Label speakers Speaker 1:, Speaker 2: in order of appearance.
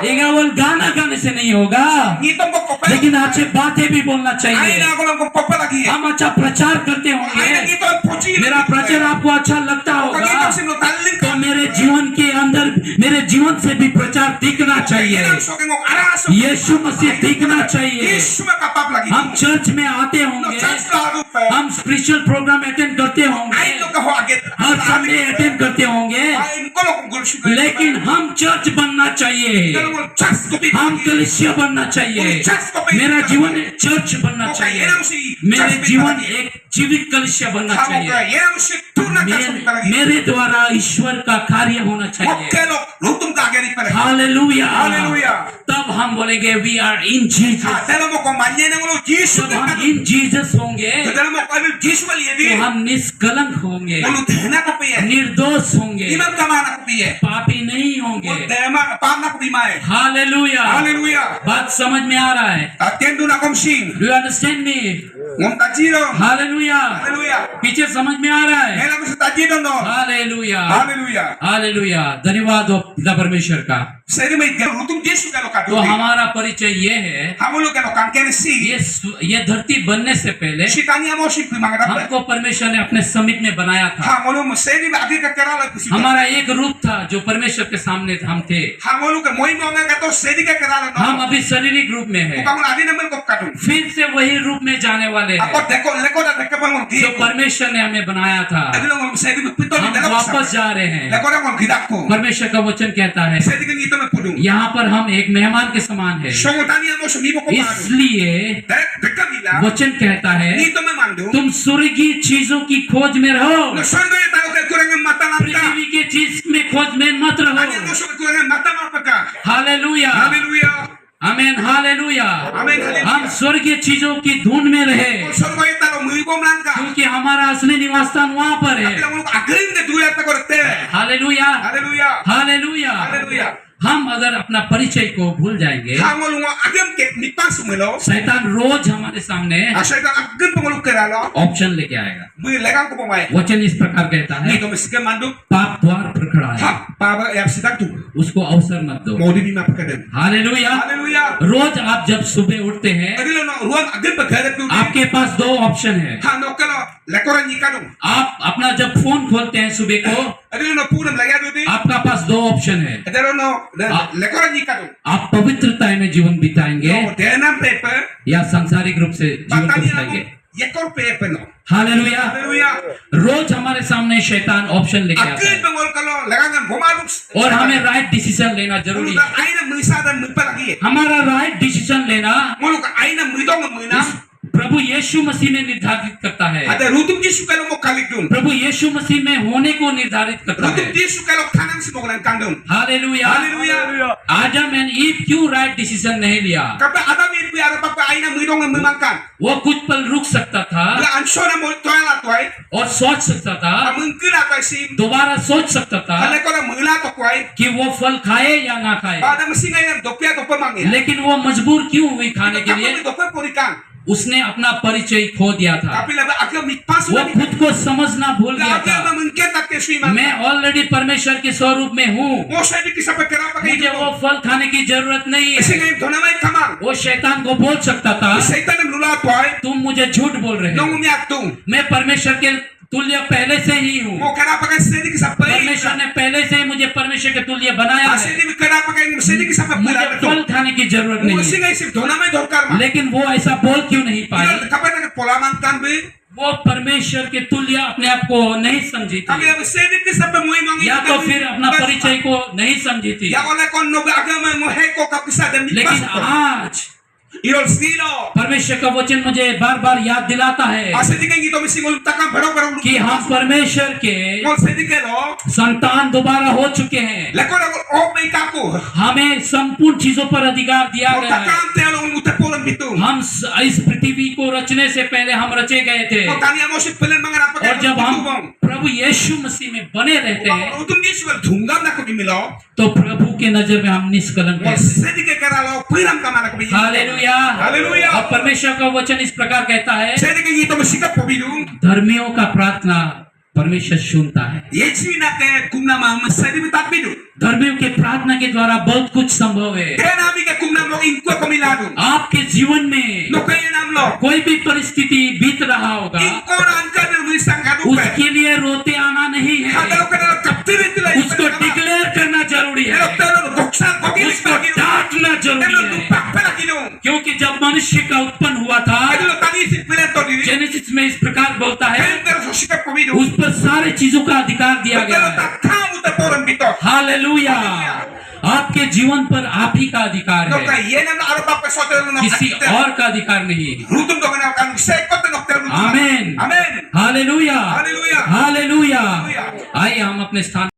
Speaker 1: ये केवल गाना गाने से नहीं होगा,
Speaker 2: ngitong ko kopel.
Speaker 1: लेकिन अच्छे बातें भी बोलना
Speaker 2: Ay
Speaker 1: चाहिए।
Speaker 2: na ako lang kung kopel lagi.
Speaker 1: हम अच्छा प्रचार करते
Speaker 2: Ay na
Speaker 1: होंगे,
Speaker 2: ngito ang puchi.
Speaker 1: मेरा प्रचार आपको अच्छा लगता
Speaker 2: Kung
Speaker 1: होगा,
Speaker 2: ngito sino taling
Speaker 1: तो मेरे जीवन के अंदर मेरे जीवन से भी प्रचार दिखना चाहिए।
Speaker 2: Yan ang suking kong araso.
Speaker 1: यीशु मसीह दिखना चाहिए।
Speaker 2: Yesu makapap lagi.
Speaker 1: हम चर्च में आते
Speaker 2: No
Speaker 1: होंगे,
Speaker 2: church laro pa.
Speaker 1: हम स्पिरिचुअल प्रोग्राम अटेंड करते होंगे,
Speaker 2: Ay no ka ho agad.
Speaker 1: हर संडे अटेंड करते होंगे,
Speaker 2: Ay ko lang kung gulsi ko.
Speaker 1: लेकिन हम चर्च बनना चाहिए,
Speaker 2: Ganun mo church ko pin.
Speaker 1: हम कलीसिया बनना चाहिए। मेरा जीवन एक चर्च बनना चाहिए, मेरे जीवन एक जीवित कलीसिया बनना
Speaker 2: Hamo ka.
Speaker 1: चाहिए,
Speaker 2: Yan ang si tunang kasubit lagi.
Speaker 1: मेरे द्वारा ईश्वर का कार्य होना चाहिए।
Speaker 2: Okay lo. Lutong ka agad pa lagi.
Speaker 1: Hallelujah,
Speaker 2: Hallelujah.
Speaker 1: तब हम बोलेंगे we are in Jesus.
Speaker 2: Dala mo kung manya na mo Yesu
Speaker 1: जब हम इन जीसस होंगे
Speaker 2: Dala mo kung Yesu wali
Speaker 1: तो
Speaker 2: yedi.
Speaker 1: हम निष्कलंक होंगे,
Speaker 2: Ulo dena ka pa yan.
Speaker 1: निर्दोष होंगे,
Speaker 2: Iman ka man ako piye.
Speaker 1: पापी नहीं होंगे।
Speaker 2: Ulo dema pam na ko bimae.
Speaker 1: Hallelujah,
Speaker 2: Hallelujah.
Speaker 1: बात समझ में आ रहा है?
Speaker 2: Atendo na kong sing.
Speaker 1: Do you understand me?
Speaker 2: Ngom tajiro.
Speaker 1: Hallelujah,
Speaker 2: Hallelujah.
Speaker 1: पीछे समझ में आ रहा है?
Speaker 2: Hela mo sa tajiro no.
Speaker 1: Hallelujah,
Speaker 2: Hallelujah.
Speaker 1: Hallelujah, धन्यवाद हो पिता परमेश्वर का।
Speaker 2: Seri may lutong Yesu ka lo ka
Speaker 1: तो हमारा परिचय ये है,
Speaker 2: Hamulo ka lo kan ken si.
Speaker 1: ये धरती बनने से पहले
Speaker 2: Si kanya mo si mga dapat.
Speaker 1: हमको परमेश्वर ने अपने समीप में बनाया था।
Speaker 2: Hamulo mo seri ba agi ka kerala kusi.
Speaker 1: हमारा एक रूप था जो परमेश्वर के सामने हम थे।
Speaker 2: Hamulo ka moy mo nga kato seri ka kerala no.
Speaker 1: हम अभी शारीरिक रूप में है,
Speaker 2: Kung adi naman ko kato.
Speaker 1: फिर से वही रूप में जाने वाले
Speaker 2: Ako
Speaker 1: हैं
Speaker 2: deko leko na deko pa mo
Speaker 1: जो
Speaker 2: gi.
Speaker 1: परमेश्वर ने हमें बनाया था।
Speaker 2: Agilo mo seri mo pito
Speaker 1: हम
Speaker 2: ni dala
Speaker 1: वापस जा रहे हैं।
Speaker 2: Leko na mo gidak ko.
Speaker 1: परमेश्वर का वचन कहता है
Speaker 2: Seri ka ngito me pudong.
Speaker 1: यहाँ पर हम एक मेहमान के समान है,
Speaker 2: Songotania mo sumibo ko paano.
Speaker 1: इसलिए
Speaker 2: Deka nila.
Speaker 1: वचन कहता है
Speaker 2: Ngito me mando.
Speaker 1: तुम स्वर्गीय चीजों की खोज में रहो,
Speaker 2: No sorgo yung tao kay kurang ang mata lang ka.
Speaker 1: पृथ्वी के चीज में खोज में मत
Speaker 2: Ano
Speaker 1: रहो।
Speaker 2: mo sa kurang ang mata lang ka.
Speaker 1: Hallelujah,
Speaker 2: Hallelujah.
Speaker 1: आमेन, हालेलुया।
Speaker 2: Amen. Hallelujah.
Speaker 1: हम स्वर्गीय चीजों की धुन में रहे,
Speaker 2: Kung sorgo yung tao muibom lang ka.
Speaker 1: क्योंकि हमारा असली निवास स्थान वहाँ पर है।
Speaker 2: Kapila mo agrin ka duya ta korte.
Speaker 1: Hallelujah,
Speaker 2: Hallelujah.
Speaker 1: Hallelujah.
Speaker 2: Hallelujah.
Speaker 1: हम अगर अपना परिचय को भूल जाएंगे,
Speaker 2: Hangol mo agam ke nipas sumelo.
Speaker 1: शैतान रोज हमारे सामने
Speaker 2: Asa ka agam pangulog kerala.
Speaker 1: Option लेके आएगा।
Speaker 2: Muy legang ko pamay.
Speaker 1: वचन इस प्रकार कहता है,
Speaker 2: Ngito mesike mando.
Speaker 1: पाप द्वार पर खड़ा है,
Speaker 2: Ha, paba yap sidak tu.
Speaker 1: उसको अवसर मत दो।
Speaker 2: Mo di ma pakaden.
Speaker 1: Hallelujah.
Speaker 2: Hallelujah.
Speaker 1: रोज आप जब सुबह उठते हैं,
Speaker 2: Adilo no ruang agam pagharap tu.
Speaker 1: आपके पास दो ऑप्शन है।
Speaker 2: Ha no kalo lekoran ni kanong.
Speaker 1: आप अपना जब फोन खोलते हैं सुबह को,
Speaker 2: Adilo no punam lagyan tu.
Speaker 1: आपका पास दो ऑप्शन है।
Speaker 2: Adilo no lekoran ni kanong.
Speaker 1: आप पवित्रता में जीवन बिताएंगे
Speaker 2: No denam paper.
Speaker 1: या सांसारिक रूप से जीवन को
Speaker 2: Batanya
Speaker 1: बिताएंगे।
Speaker 2: mo yekor paper no.
Speaker 1: Hallelujah.
Speaker 2: Hallelujah.
Speaker 1: रोज हमारे सामने शैतान ऑप्शन लेके आता
Speaker 2: Agam
Speaker 1: है
Speaker 2: pangol kalo legangan bumaluk.
Speaker 1: और हमें राइट डिसीजन लेना जरूरी
Speaker 2: Muluk
Speaker 1: है।
Speaker 2: ay na muisa dan mupa lagi.
Speaker 1: हमारा राइट डिसीजन लेना
Speaker 2: Muluk ay na muidong muina.
Speaker 1: प्रभु यीशु मसीह ने निर्धारित करता है,
Speaker 2: Ada rutum Yesu kalo mo kaligdun.
Speaker 1: प्रभु यीशु मसीह में होने को निर्धारित करता है।
Speaker 2: Rutum Yesu kalo kanang simogan kandung.
Speaker 1: Hallelujah.
Speaker 2: Hallelujah.
Speaker 1: Adam and ewe क्यों राइट डिसीजन नहीं लिया?
Speaker 2: Kapag Adam ipi ara papa ay na muidong mumangkan.
Speaker 1: वो कुछ पल रुक सकता था
Speaker 2: La ansyo na mo toala toy.
Speaker 1: और सोच सकता था,
Speaker 2: Amungkin na toy sim.
Speaker 1: दोबारा सोच सकता था
Speaker 2: Hale ko na muila to koy.
Speaker 1: कि वो फल खाए या ना खाए,
Speaker 2: Pada masingay na dopya to pamangya.
Speaker 1: लेकिन वो मजबूर क्यों हुई खाने के लिए?
Speaker 2: Kapag dopya purikan.
Speaker 1: उसने अपना परिचय खो दिया था,
Speaker 2: Kapag labi agam mikpas
Speaker 1: वो
Speaker 2: mo.
Speaker 1: खुद को समझना भूल गया
Speaker 2: Agam
Speaker 1: था।
Speaker 2: mamungkin na kesu iman.
Speaker 1: मैं ऑलरेडी परमेश्वर के स्वरूप में हूँ,
Speaker 2: Mo sa di kisa pagkara pa
Speaker 1: मुझे
Speaker 2: kayo.
Speaker 1: वो फल खाने की जरूरत नहीं है।
Speaker 2: Masingay donamay kamang.
Speaker 1: वो शैतान को बोल सकता था,
Speaker 2: Satan ang lula toy.
Speaker 1: तुम मुझे झूठ बोल रहे
Speaker 2: Nung
Speaker 1: हो,
Speaker 2: umiyak tung.
Speaker 1: मैं परमेश्वर के तुल्य पहले से ही हूँ।
Speaker 2: Mo kara pa kayo sa di kisa pay.
Speaker 1: परमेश्वर ने पहले से ही मुझे परमेश्वर के तुल्य बनाया
Speaker 2: Kasi
Speaker 1: है,
Speaker 2: di kara pa kayo sa di kisa
Speaker 1: मुझे
Speaker 2: pagkara
Speaker 1: फल
Speaker 2: to.
Speaker 1: खाने की जरूरत
Speaker 2: Mo
Speaker 1: नहीं है।
Speaker 2: masingay sim donamay dorkar ma.
Speaker 1: लेकिन वो ऐसा बोल क्यों नहीं पाई?
Speaker 2: Kapag nagpolaman kan be.
Speaker 1: वो परमेश्वर के तुल्य अपने आप को नहीं समझी थी,
Speaker 2: Kapag ang sa di kisa pa mo imong.
Speaker 1: या तो फिर अपना परिचय को नहीं समझी थी।
Speaker 2: Ya wala kon no agam mo heko kapisa dan
Speaker 1: लेकिन
Speaker 2: mikpas.
Speaker 1: आज
Speaker 2: Irol silo.
Speaker 1: परमेश्वर का वचन मुझे बार बार याद दिलाता है
Speaker 2: Asa di kayo ito misingol takang barang-barang.
Speaker 1: कि हम परमेश्वर के
Speaker 2: Mo sa di kayo.
Speaker 1: संतान दोबारा हो चुके हैं।
Speaker 2: Lako na oh may tako.
Speaker 1: हमें संपूर्ण चीजों पर अधिकार दिया
Speaker 2: Mo
Speaker 1: गया है।
Speaker 2: takang telo ng utapolan bitung.
Speaker 1: हम इस पृथ्वी को रचने से पहले हम रचे गए थे,
Speaker 2: Mo tanya mo si pelan mga
Speaker 1: और
Speaker 2: napakay.
Speaker 1: जब हम प्रभु यीशु मसीह में बने रहते हैं
Speaker 2: Utum di suwal dhunggam na ko gimilo.
Speaker 1: तो प्रभु के नजर में हम निष्कलंक
Speaker 2: Mo
Speaker 1: हैं।
Speaker 2: sa di kayo karalo. Piram ka man ako bilang.
Speaker 1: Hallelujah.
Speaker 2: Hallelujah.
Speaker 1: और परमेश्वर का वचन इस प्रकार कहता है,
Speaker 2: Sa di kayo ito masikap po bilung.
Speaker 1: धर्मियों का प्रार्थना परमेश्वर सुनता है।
Speaker 2: Yechi na kaya kung na mamasay di bitak bilung.
Speaker 1: धर्मियों के प्रार्थना के द्वारा बहुत कुछ संभव है।
Speaker 2: Kaya namin kay kung namlo inko komilado.
Speaker 1: आपके जीवन में
Speaker 2: No kaya namlo.
Speaker 1: कोई भी परिस्थिति बीत रहा होगा,
Speaker 2: Inko na angka ng luisang kadupe.
Speaker 1: उसके लिए रोते आना नहीं है,
Speaker 2: Hadalo ka na kaptirin tila.
Speaker 1: उसको डिक्लेयर करना जरूरी है, उसको डांटना जरूरी है। क्योंकि जब मनुष्य का उत्पन्न हुआ था, जेनेसिस में इस प्रकार बोलता है, उस पर सारे चीजों का अधिकार दिया गया है। हालेलुया। आपके जीवन पर आप ही का अधिकार है, किसी और का अधिकार नहीं है। आमीन। हालेलुया। हालेलुया। आइए हम अपने स्थान